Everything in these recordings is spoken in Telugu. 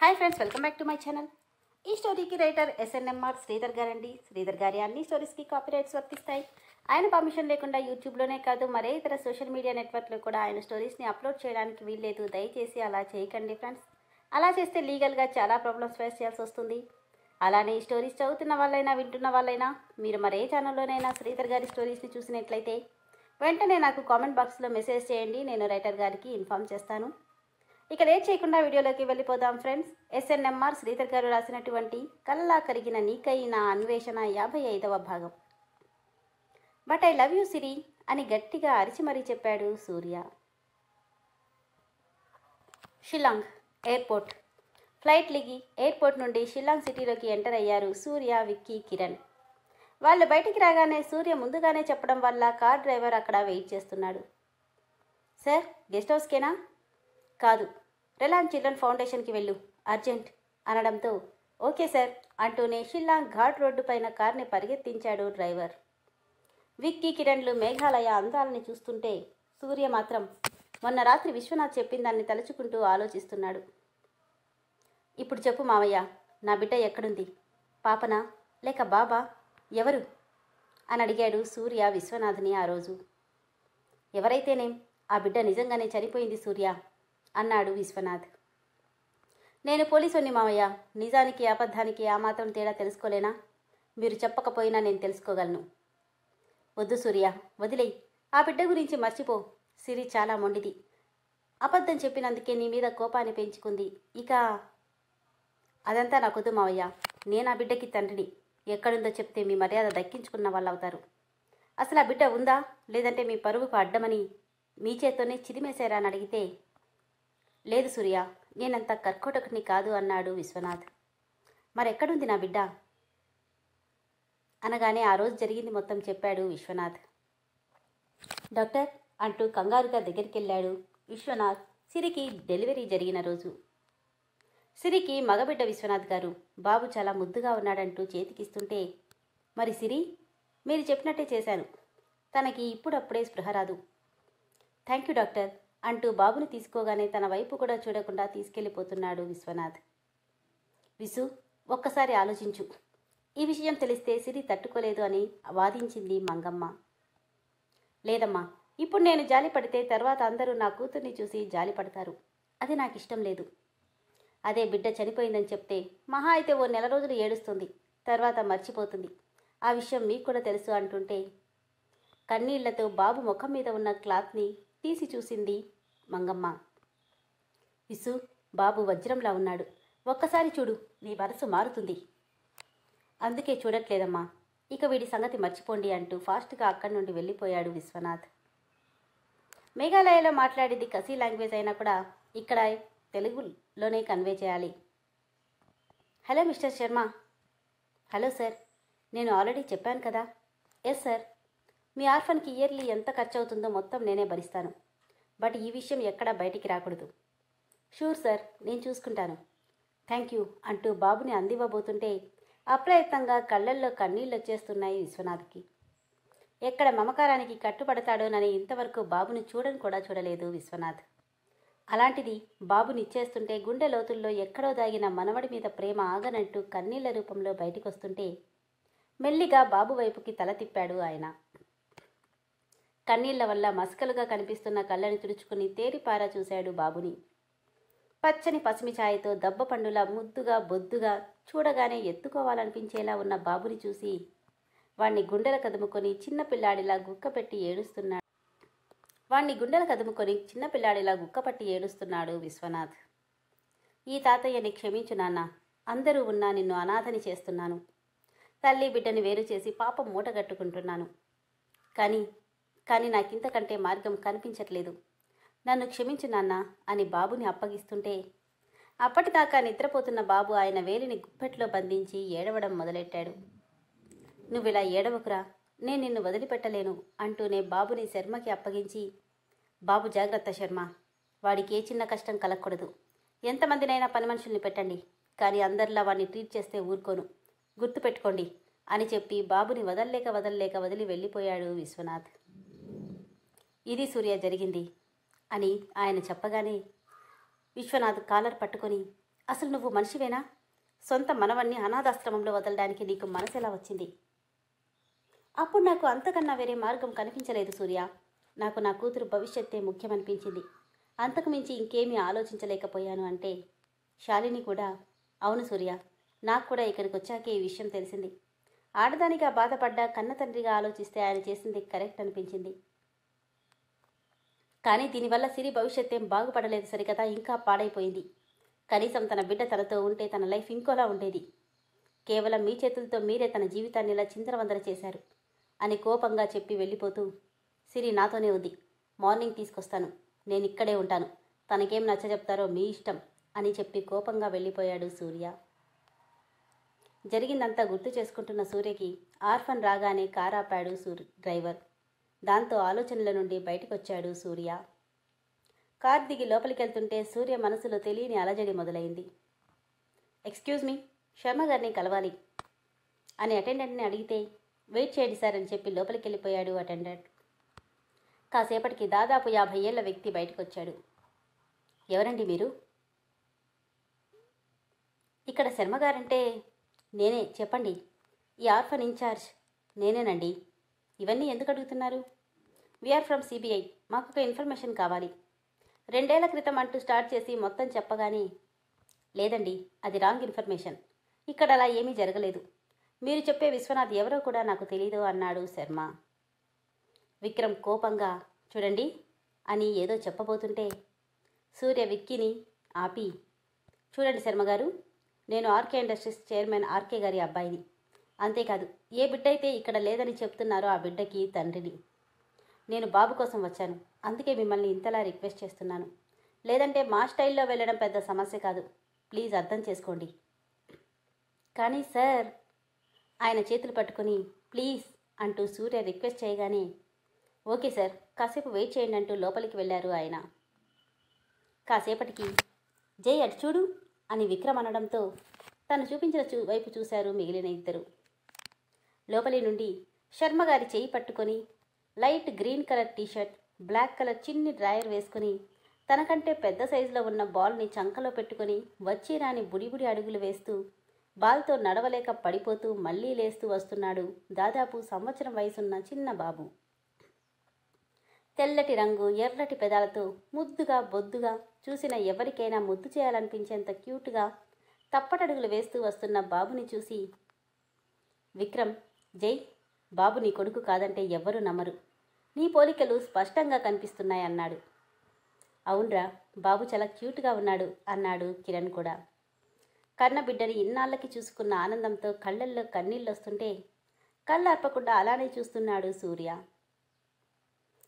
Hi friends, welcome back to my channel. ఈ స్టోరీకి రైటర్ ఎస్ఎన్ఎంఆర్ శ్రీధర్ గారండి. శ్రీధర్ గారి అన్ని స్టోరీస్కి కాపీరైట్స్ వర్తిస్తాయి. ఆయన పర్మిషన్ లేకుండా యూట్యూబ్లోనే కాదు మరే ఇతర సోషల్ మీడియా నెట్వర్క్లో కూడా ఆయన స్టోరీస్ని అప్లోడ్ చేయడానికి వీల్లేదు. దయచేసి అలా చేయకండి ఫ్రెండ్స్. అలా చేస్తే లీగల్గా చాలా ప్రాబ్లమ్స్ ఫేస్ చేయాల్సి వస్తుంది. అలానే ఈ స్టోరీస్ చదువుతున్న వాళ్ళైనా వింటున్న వాళ్ళైనా మీరు మరే ఛానల్లోనైనా శ్రీధర్ గారి స్టోరీస్ని చూసినట్లయితే వెంటనే నాకు కామెంట్ బాక్స్లో మెసేజ్ చేయండి. నేను రైటర్ గారికి ఇన్ఫామ్ చేస్తాను. ఇక లేట్ చేయకుండా వీడియోలోకి వెళ్ళిపోదాం ఫ్రెండ్స్. ఎస్ఎన్ఎంఆర్ శ్రీధర్ గారు రాసినటువంటి కళ్ళలా కరిగిన నీకైన అన్వేషణ 55వ భాగం. బట్ ఐ లవ్ యూ సిరి అని గట్టిగా అరిచి మరీ చెప్పాడు సూర్య. షిల్లాంగ్ ఎయిర్పోర్ట్. ఫ్లైట్ లిగి ఎయిర్పోర్ట్ నుండి షిల్లాంగ్ సిటీలోకి ఎంటర్ అయ్యారు సూర్య, విక్కీ, కిరణ్. వాళ్ళు బయటికి రాగానే సూర్య ముందుగానే చెప్పడం వల్ల కార్ డ్రైవర్ అక్కడ వెయిట్ చేస్తున్నాడు. సార్, గెస్ట్ హౌస్కేనా? కాదు, రిలయన్స్ చిల్డ్రన్ ఫౌండేషన్కి వెళ్ళు, అర్జెంట్ అనడంతో ఓకే సార్ అంటూనే షిల్లాంగ్ ఘాట్ రోడ్డు పైన కార్ని పరిగెత్తించాడు డ్రైవర్. విక్కీ, కిరణ్లు మేఘాలయ అందాలని చూస్తుంటే సూర్య మాత్రం మొన్న రాత్రి విశ్వనాథ్ చెప్పిందాన్ని తలుచుకుంటూ ఆలోచిస్తున్నాడు. ఇప్పుడు చెప్పు మావయ్య, నా బిడ్డ ఎక్కడుంది? పాపనా లేక బాబా, ఎవరు అని అడిగాడు సూర్య విశ్వనాథ్ని ఆ రోజు. ఎవరైతేనేం ఆ బిడ్డ నిజంగానే చనిపోయింది సూర్య అన్నాడు విశ్వనాథ్. నేను పోలీసుని మావయ్య, నిజానికి అబద్ధానికి ఆ మాత్రం తేడా తెలుసుకోలేనా? మీరు చెప్పకపోయినా నేను తెలుసుకోగలను. వద్దు సూర్య, వదిలేయి, ఆ బిడ్డ గురించి మర్చిపో. సిరి చాలా మొండిది. అబద్ధం చెప్పినందుకే నీ మీద కోపాన్ని పెంచుకుంది. ఇక అదంతా నాకొద్దు మావయ్య. నేను ఆ బిడ్డకి తండ్రిని. ఎక్కడుందో చెప్తే మీ మర్యాద దక్కించుకున్న వాళ్ళు అవుతారు. అసలు ఆ బిడ్డ ఉందా లేదంటే మీ పరువుకు అడ్డమని మీ చేత్తోనే చిదిమేశారా అని అడిగితే లేదు సూర్య, నేనంత కర్కోటకుని కాదు అన్నాడు విశ్వనాథ్. మరెక్కడుంది నా బిడ్డ అనగానే ఆ రోజు జరిగింది మొత్తం చెప్పాడు విశ్వనాథ్. డాక్టర్ అంటూ కంగారుగా దగ్గరికి వెళ్ళాడు విశ్వనాథ్. సిరికి డెలివరీ జరిగిన రోజు. సిరికి మగబిడ్డ విశ్వనాథ్ గారు. బాబు చాలా ముద్దుగా ఉన్నాడంటూ చేతికిస్తుంటే మరి సిరి, మీరు చెప్పినట్టే చేశాను. తనకి ఇప్పుడప్పుడే స్పృహ రాదు. థ్యాంక్ యూ డాక్టర్ అంటూ బాబుని తీసుకోగానే తన వైపు కూడా చూడకుండా తీసుకెళ్ళిపోతున్నాడు విశ్వనాథ్. విసు, ఒక్కసారి ఆలోచించు. ఈ విషయం తెలిస్తే సిరి తట్టుకోలేదు అని వాదించింది మంగమ్మ. లేదమ్మా, ఇప్పుడు నేను జాలి పడితే తర్వాత అందరూ నా కూతుర్ని చూసి జాలి పడతారు. అది నాకు ఇష్టం లేదు. అదే బిడ్డ చనిపోయిందని చెప్తే మహా అయితే ఓ నెల రోజులు ఏడుస్తుంది, తర్వాత మర్చిపోతుంది. ఆ విషయం మీకు కూడా తెలుసు అంటుంటే కన్నీళ్లతో బాబు ముఖం మీద ఉన్న క్లాత్ని తీసి చూసింది మంగమ్మ. విసు, బాబు వజ్రంలా ఉన్నాడు. ఒక్కసారి చూడు, నీ మనసు మారుతుంది. అందుకే చూడట్లేదమ్మా. ఇక వీడి సంగతి మర్చిపోండి అంటూ ఫాస్ట్గా అక్కడి నుండి వెళ్ళిపోయాడు విశ్వనాథ్. మేఘాలయలో మాట్లాడేది కసీ లాంగ్వేజ్ అయినా కూడా ఇక్కడ తెలుగులోనే కన్వే చేయాలి. Hello mister Sharma. Hello sir, నేను ఆల్రెడీ చెప్పాను కదా. ఎస్ సార్, మీ ఆర్ఫన్కి ఇయర్లీ ఎంత ఖర్చు అవుతుందో మొత్తం నేనే భరిస్తాను. బట్ ఈ విషయం ఎక్కడా బయటికి రాకూడదు. షూర్ సార్, నేను చూసుకుంటాను. థ్యాంక్ యూ అంటూ బాబుని అందివ్వబోతుంటే అప్రయత్నంగా కళ్ళల్లో కన్నీళ్ళు వచ్చేస్తున్నాయి విశ్వనాథ్కి. ఎక్కడ మమకారానికి కట్టుబడతాడోనని ఇంతవరకు బాబుని చూడని కూడా చూడలేదు విశ్వనాథ్. అలాంటిది బాబునిచ్చేస్తుంటే గుండె లోతుల్లో ఎక్కడో దాగిన మనవడి మీద ప్రేమ ఆగనంటూ కన్నీళ్ల రూపంలో బయటికొస్తుంటే మెల్లిగా బాబు వైపుకి తల తిప్పాడు ఆయన. కన్నీళ్ల వల్ల మసకలుగా కనిపిస్తున్న కళ్ళని తుడుచుకుని తేరిపారా చూశాడు బాబుని. పచ్చని పసిమి ఛాయతో దబ్బ పండులా ముద్దుగా బొద్దుగా చూడగానే ఎత్తుకోవాలనిపించేలా ఉన్న బాబుని చూసి వాణ్ణి గుండెల కదుముకొని చిన్నపిల్లాడిలా గుక్కపట్టి ఏడుస్తున్నాడు విశ్వనాథ్. ఈ తాతయ్యని క్షమించు నాన్న. అందరూ ఉన్నా నిన్ను అనాథని చేస్తున్నాను. తల్లి బిడ్డని వేరు చేసి పాపం మూటగట్టుకుంటున్నాను. కానీ నాకింతకంటే మార్గం కనిపించట్లేదు. నన్ను క్షమించు నాన్న అని బాబుని అప్పగిస్తుంటే అప్పటిదాకా నిద్రపోతున్న బాబు ఆయన వేలిని గుప్పెట్లో బంధించి ఏడవడం మొదలెట్టాడు. నువ్విలా ఏడవకురా, నేను నిన్ను వదిలిపెట్టలేను అంటూనే బాబుని శర్మకి అప్పగించి బాబు జాగ్రత్త శర్మ, వాడికి ఏ చిన్న కష్టం కలగకూడదు. ఎంతమందినైనా పని మనుషుల్ని పెట్టండి, కానీ అందరిలా వాడిని ట్రీట్ చేస్తే ఊరుకోను, గుర్తుపెట్టుకోండి అని చెప్పి బాబుని వదల్లేక వదిలి వెళ్ళిపోయాడు విశ్వనాథ్. ఇది సూర్య జరిగింది అని ఆయన చెప్పగానే విశ్వనాథ్ కాలర్ పట్టుకొని అసలు నువ్వు మనిషివేనా? సొంత మనవన్ని అనాథాశ్రమంలో వదలడానికి నీకు మనసు ఎలా వచ్చింది? అప్పుడు నాకు అంతకన్నా వేరే మార్గం కనిపించలేదు సూర్య. నాకు నా కూతురు భవిష్యత్తే ముఖ్యమనిపించింది. అంతకు మించి ఇంకేమీ ఆలోచించలేకపోయాను అంటే శాలిని కూడా, అవును సూర్య, నాకు కూడా ఇక్కడికి వచ్చాకే ఈ విషయం తెలిసింది. ఆడదానిగా బాధపడ్డా కన్న తండ్రిగా ఆలోచిస్తే ఆయన చేసింది కరెక్ట్ అనిపించింది. కానీ దీనివల్ల సిరి భవిష్యత్తేం బాగుపడలేదు సరికదా, ఇంకా పాడైపోయింది. కనీసం తన బిడ్డ తనతో ఉంటే తన లైఫ్ ఇంకోలా ఉండేది. కేవలం మీ చేతులతో మీరే తన జీవితాన్ని ఇలా చిందరవందర చేశారు అని కోపంగా చెప్పి వెళ్ళిపోతూ, సిరి నాతోనే ఉంది, మార్నింగ్ తీసుకొస్తాను, నేను ఇక్కడే ఉంటాను, తనకేం నచ్చజెప్తారో మీ ఇష్టం అని చెప్పి కోపంగా వెళ్ళిపోయాడు సూర్య. జరిగిందంతా గుర్తు చేసుకుంటున్న సూర్యకి ఆర్ఫన్ రాగానే కారాపాడు డ్రైవర్. దాంతో ఆలోచనల నుండి బయటకొచ్చాడు సూర్య. కార్ దిగి లోపలికెళ్తుంటే సూర్య మనసులో తెలియని అలజడి మొదలైంది. ఎక్స్క్యూజ్ మీ, శర్మ గారిని కలవాలి అని అటెండెంట్ని అడిగితే, వెయిట్ చేయండి సార్ అని చెప్పి లోపలికి వెళ్ళిపోయాడు అటెండెంట్. కాసేపటికి దాదాపు 50 ఏళ్ల వ్యక్తి బయటకొచ్చాడు. ఎవరండి మీరు? ఇక్కడ శర్మగారంటే నేనే, చెప్పండి. ఈ ఆర్ఫన్ ఇన్ఛార్జ్ నేనేనండి. ఇవన్నీ ఎందుకు అడుగుతున్నారు? వీఆర్ ఫ్రమ్ సిబిఐ, మాకు ఒక ఇన్ఫర్మేషన్ కావాలి. 2 ఏళ్ల క్రితం అంటూ స్టార్ట్ చేసి మొత్తం చెప్పగానే, లేదండి అది రాంగ్ ఇన్ఫర్మేషన్, ఇక్కడ అలా ఏమీ జరగలేదు, మీరు చెప్పే విశ్వనాథ్ ఎవరో కూడా నాకు తెలీదు అన్నాడు శర్మ. విక్రమ్ కోపంగా, చూడండి అని ఏదో చెప్పబోతుంటే సూర్య విక్కీని ఆపి, చూడండి శర్మగారు, నేను ఆర్కే ఇండస్ట్రీస్ చైర్మన్ ఆర్కే గారి అబ్బాయిని. అంతేకాదు, ఏ బిడ్డ అయితే ఇక్కడ లేదని చెప్తున్నారో ఆ బిడ్డకి తండ్రిని. నేను బాబు కోసం వచ్చాను, అందుకే మిమ్మల్ని ఇంతలా రిక్వెస్ట్ చేస్తున్నాను. లేదంటే మా స్టైల్లో వెళ్ళడం పెద్ద సమస్య కాదు, ప్లీజ్ అర్థం చేసుకోండి. కానీ సార్, ఆయన చేతులు పట్టుకొని ప్లీజ్ అంటూ సూర్య రిక్వెస్ట్ చేయగానే, ఓకే సార్, కాసేపు వెయిట్ చేయండి అంటూ లోపలికి వెళ్ళారు ఆయన. కాసేపటికి, జై అటు చూడు అని విక్రమ్ అనడంతో తను చూపించిన వైపు చూశారు మిగిలిన ఇద్దరు. లోపలి నుండి శర్మగారి చేయి పట్టుకొని light green colour t shirt, black colour చిన్ని డ్రాయర్ వేసుకుని తనకంటే పెద్ద సైజులో ఉన్న బాల్ని చంకలో పెట్టుకుని వచ్చి రాని బుడిబుడి అడుగులు వేస్తూ బాల్తో నడవలేక పడిపోతూ మళ్లీ లేస్తూ వస్తున్నాడు దాదాపు సంవత్సరం వయసున్న చిన్న బాబు. తెల్లటి రంగు, ఎర్రటి పెదాలతో ముద్దుగా బొద్దుగా, చూసిన ఎవరికైనా ముద్దు చేయాలనిపించేంత క్యూట్గా తప్పటడుగులు వేస్తూ వస్తున్న బాబుని చూసి విక్రమ్, జై, బాబు నీ కొడుకు కాదంటే ఎవ్వరూ నమ్మరు, నీ పోలికలు స్పష్టంగా కనిపిస్తున్నాయన్నాడు. అవునరా, బాబు చాలా క్యూట్గా ఉన్నాడు అన్నాడు కిరణ్ కూడా. కన్నబిడ్డని ఇన్నాళ్ళకి చూసుకున్న ఆనందంతో కళ్ళల్లో కన్నీళ్ళొస్తుంటే కళ్ళార్పకుండా అలానే చూస్తున్నాడు సూర్య.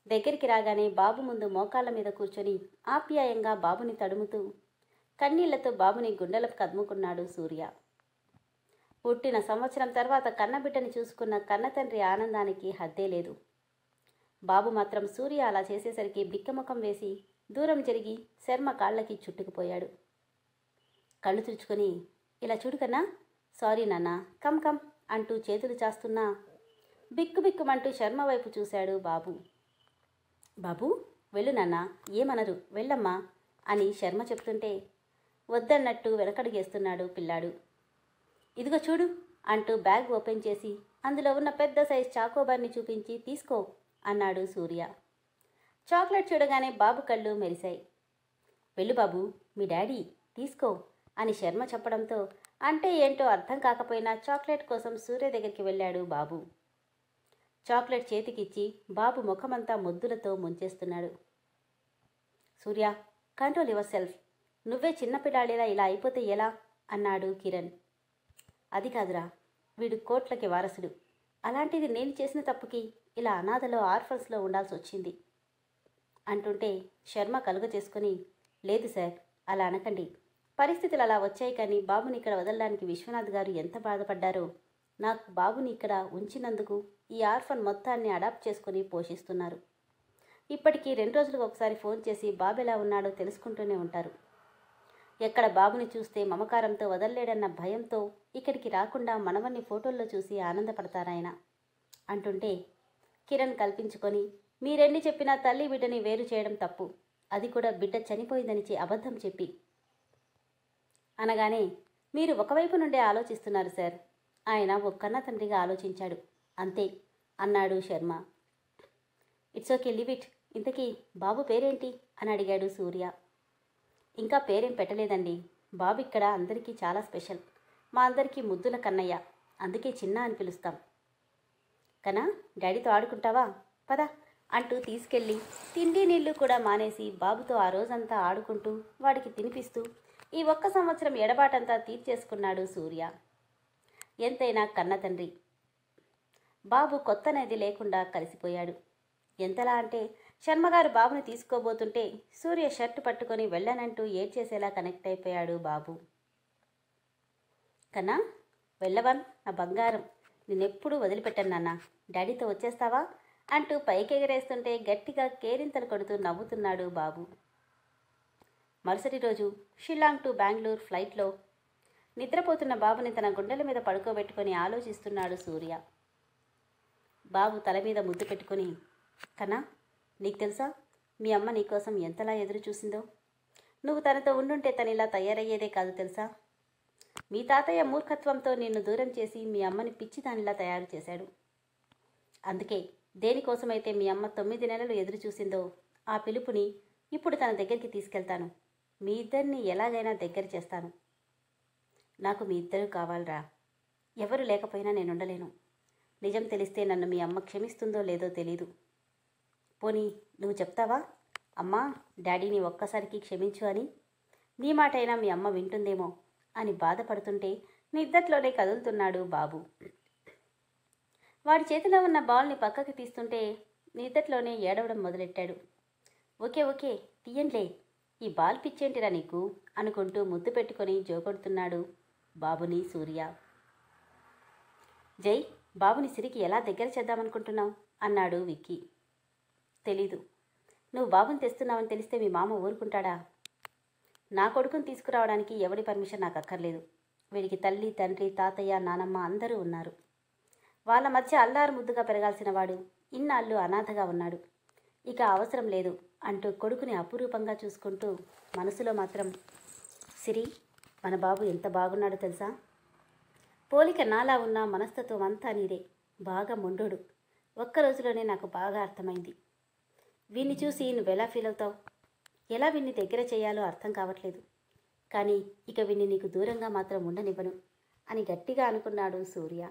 దగ్గరికి రాగానే బాబు ముందు మోకాళ్ళ మీద కూర్చొని ఆప్యాయంగా బాబుని తడుముతూ కన్నీళ్లతో బాబుని గుండెలకు కదుముకున్నాడు సూర్య. పుట్టిన సంవత్సరం తర్వాత కన్నబిడ్డని చూసుకున్న కన్నతండ్రి ఆనందానికి హద్దే లేదు. బాబు మాత్రం సూర్య అలా చేసేసరికి బిక్కముఖం వేసి దూరం జరిగి శర్మ కాళ్ళకి చుట్టుకుపోయాడు. కళ్ళు తుడుచుకొని, ఇలా చూడుకన్నా, సారీ నాన్న, కమ్ కమ్ అంటూ చేతులు చాస్తున్నా బిక్కుబిక్కుమంటూ శర్మ వైపు చూశాడు బాబు. బాబు వెళ్ళు నాన్న, ఏమనరు, వెళ్ళమ్మా అని శర్మ చెప్తుంటే వద్దన్నట్టు వెనకడుగేస్తున్నాడు పిల్లాడు. ఇదిగో చూడు అంటూ బ్యాగ్ ఓపెన్ చేసి అందులో ఉన్న పెద్ద సైజ్ చాకోబార్ని చూపించి తీసుకో అన్నాడు సూర్య. చాక్లెట్ చూడగానే బాబు కళ్ళు మెరిశాయి. వెళ్ళు బాబు, మీ డాడీ, తీసుకో అని శర్మ చెప్పడంతో అంటే ఏంటో అర్థం కాకపోయినా చాక్లెట్ కోసం సూర్య దగ్గరికి వెళ్ళాడు బాబు. చాక్లెట్ చేతికిచ్చి బాబు ముఖమంతా ముద్దులతో ముంచేస్తున్నాడు. సూర్య, కంట్రోల్ యువర్ సెల్ఫ్, నువ్వే చిన్నపిల్లాడిలా ఇలా అయిపోతే ఎలా అన్నాడు కిరణ్. అది కాదురా, వీడు కోట్లకి వారసుడు, అలాంటిది నేను చేసిన తప్పుకి ఇలా అనాథలో ఆర్ఫన్స్లో ఉండాల్సి వచ్చింది అంటుంటే శర్మ కలుగ చేసుకుని, లేదు సార్, అలా అనకండి, పరిస్థితులు అలా వచ్చాయి, కానీ బాబుని ఇక్కడ వదలడానికి విశ్వనాథ్ గారు ఎంత బాధపడ్డారో, నాకు బాబుని ఇక్కడ ఉంచినందుకు ఈ ఆర్ఫన్ మొత్తాన్ని అడాప్ట్ చేసుకుని పోషిస్తున్నారు. ఇప్పటికీ 2 రోజులకు ఒకసారి ఫోన్ చేసి బాబు ఎలా ఉన్నాడో తెలుసుకుంటూనే ఉంటారు. ఎక్కడ బాబుని చూస్తే మమకారంతో వదల్లేడన్న భయంతో ఇక్కడికి రాకుండా మనవన్ని ఫోటోల్లో చూసి ఆనందపడతారాయన అంటుంటే కిరణ్ కల్పించుకొని, మీరెన్ని చెప్పినా తల్లి బిడ్డని వేరు చేయడం తప్పు, అది కూడా బిడ్డ చనిపోయిందని అబద్ధం చెప్పి అనగానే, మీరు ఒకవైపు నుండే ఆలోచిస్తున్నారు సార్. ఆయన ఒక కన్న తండ్రిగా ఆలోచించాడు అంతే అన్నాడు Sharma. It's okay, live it. ఇంతకీ బాబు పేరేంటి అని అడిగాడు సూర్య. ఇంకా పేరేం పెట్టలేదండి. బాబు ఇక్కడ అందరికీ చాలా స్పెషల్. మా అందరికీ ముద్దుల కన్నయ్య. అందుకే చిన్న అని పిలుస్తాం. కన్నా, డాడీతో ఆడుకుంటావా? పద అంటూ తీసుకెళ్ళి తిండి నీళ్లు కూడా మానేసి బాబుతో ఆ రోజంతా ఆడుకుంటూ వాడికి తినిపిస్తూ ఈ ఒక్క సంవత్సరం ఎడబాటంతా తీర్చేసుకున్నాడు సూర్య. ఎంతైనా కన్న తండ్రి. బాబు కొత్తనేది లేకుండా కలిసిపోయాడు. ఎంతలా అంటే శర్మగారు బాబుని తీసుకోబోతుంటే సూర్య షర్టు పట్టుకొని వెళ్ళనంటూ ఏడ్చేసేలా కనెక్ట్ అయిపోయాడు బాబు. కన్నా, వెళ్ళవన్ నా బంగారం, నేనెప్పుడూ వదిలిపెట్టాను నాన్న. డాడీతో వచ్చేస్తావా అంటూ పైకెగరేస్తుంటే గట్టిగా కేరింతలు కొడుతూ నవ్వుతున్నాడు బాబు. మరుసటి రోజు షిల్లాంగ్ టు బెంగళూరు ఫ్లైట్లో నిద్రపోతున్న బాబుని తన గుండెల మీద పడుకోబెట్టుకొని ఆలోచిస్తున్నాడు సూర్య. బాబు తల మీద ముద్దు పెట్టుకుని, కన్నా, నీకు తెలుసా మీ అమ్మ నీకోసం ఎంతలా ఎదురు చూసిందో? నువ్వు తనతో ఉండుంటే తను ఇలా తయారయ్యేదే కాదు తెలుసా? మీ తాతయ్య మూర్ఖత్వంతో నిన్ను దూరం చేసి మీ అమ్మని పిచ్చిదానిలా తయారు చేశాడు. అందుకే దేనికోసమైతే మీ అమ్మ 9 నెలలు ఎదురు చూసిందో ఆ పిలుపుని ఇప్పుడు తన దగ్గరికి తీసుకెళ్తాను. మీ ఇద్దరిని ఎలాగైనా దగ్గర చేస్తాను. నాకు మీ ఇద్దరూ కావాలరా. ఎవరు లేకపోయినా నేనుండలేను. నిజం తెలిస్తే నన్ను మీ అమ్మ క్షమిస్తుందో లేదో తెలీదు. పోనీ నువ్వు చెప్తావా, అమ్మా డాడీని ఒక్కసారికి క్షమించు అని? నీ మాటైనా మీ అమ్మ వింటుందేమో అని బాధపడుతుంటే నిద్దట్లోనే కదులుతున్నాడు బాబు. వాడి చేతిలో ఉన్న బాల్ని పక్కకి తీస్తుంటే నిద్దట్లోనే ఏడవడం మొదలెట్టాడు. ఓకే ఓకే తీయండిలే, ఈ బాల్ పిచ్చేంటిరా నీకు అనుకుంటూ ముద్దు పెట్టుకొని జోకొడుతున్నాడు బాబుని సూర్య. జై, బాబుని సిరికి ఎలా దగ్గర చేద్దామనుకుంటున్నావు అన్నాడు విక్కీ. తెలీదు. నువ్వు బాబుని తెస్తున్నావని తెలిస్తే మీ మామ ఊరుకుంటాడా? నా కొడుకుని తీసుకురావడానికి ఎవడి పర్మిషన్ నాకు అక్కర్లేదు. వీడికి తల్లి, తండ్రి, తాతయ్య, నానమ్మ అందరూ ఉన్నారు. వాళ్ళ మధ్య అల్లారు ముద్దుగా పెరగాల్సిన వాడు ఇన్నాళ్ళు అనాథగా ఉన్నాడు. ఇక అవసరం లేదు అంటూ కొడుకుని అపురూపంగా చూసుకుంటూ మనసులో మాత్రం, సిరి, మన బాబు ఎంత బాగున్నాడో తెలుసా? పోలిక నాలా ఉన్న మనస్తత్వం అంతా నీదే. బాగా మొండోడు. ఒక్క రోజులోనే నాకు బాగా అర్థమైంది. వీణ్ణి చూసి నువ్వెలా ఫీల్ అవుతావు? ఎలా వీణ్ణి దగ్గర చేయాలో అర్థం కావట్లేదు. కానీ ఇక వీణ్ణి నీకు దూరంగా మాత్రం ఉండనివ్వను అని గట్టిగా అనుకున్నాడు సూర్య.